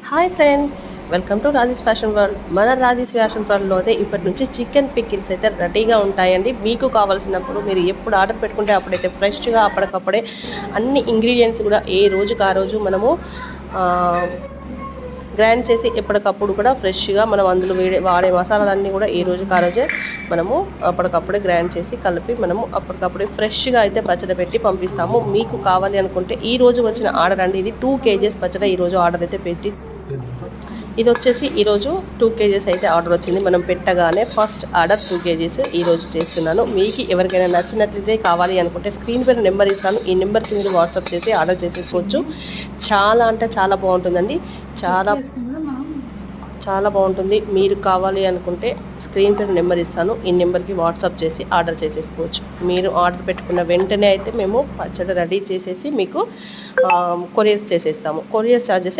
Hi friends, welcome to Raji's fashion world. మన Raji's fashion వరల్డ్లో అయితే ఇప్పటి నుంచి చికెన్ పికిల్స్ అయితే రెడీగా ఉంటాయండి. మీకు కావాల్సినప్పుడు మీరు ఎప్పుడు ఆర్డర్ పెట్టుకుంటే అప్పుడైతే ఫ్రెష్గా అప్పటికప్పుడే అన్ని ఇంగ్రీడియంట్స్ కూడా ఏ రోజుకి ఆ రోజు మనము గ్రైండ్ చేసి ఎప్పటికప్పుడు కూడా ఫ్రెష్గా మనం అందులో వాడే మసాలాలన్నీ కూడా ఏ రోజుకి ఆ రోజే మనము అప్పటికప్పుడే గ్రైండ్ చేసి కలిపి మనము అప్పటికప్పుడే ఫ్రెష్గా అయితే పచ్చడి పెట్టి పంపిస్తాము. మీకు కావాలి అనుకుంటే ఈ రోజు వచ్చిన ఆర్డర్ అండి. ఇది 2 kgs పచ్చడి ఈరోజు ఆర్డర్ అయితే పెట్టి, ఇది వచ్చేసి ఈరోజు 2 kgs అయితే ఆర్డర్ వచ్చింది. మనం పెట్టగానే ఫస్ట్ ఆర్డర్ 2 kgs ఈరోజు చేస్తున్నాను. మీకు ఎవరికైనా నచ్చినట్లయితే కావాలి అనుకుంటే స్క్రీన్ పైన నెంబర్ ఇస్తాను. ఈ నెంబర్కి మీరు వాట్సాప్ చేసి ఆర్డర్ చేసేసుకోవచ్చు. చాలా అంటే చాలా బాగుంటుందండి. చాలా బాగుంటుంది. మీరు కావాలి అనుకుంటే స్క్రీన్ పైన నెంబర్ ఇస్తాను. ఈ నెంబర్కి వాట్సాప్ చేసి ఆర్డర్ చేసేసుకోవచ్చు. మీరు ఆర్డర్ పెట్టుకున్న వెంటనే అయితే మేము పచ్చడి రెడీ చేసేసి మీకు కొరియర్ చేసేస్తాము. Courier charges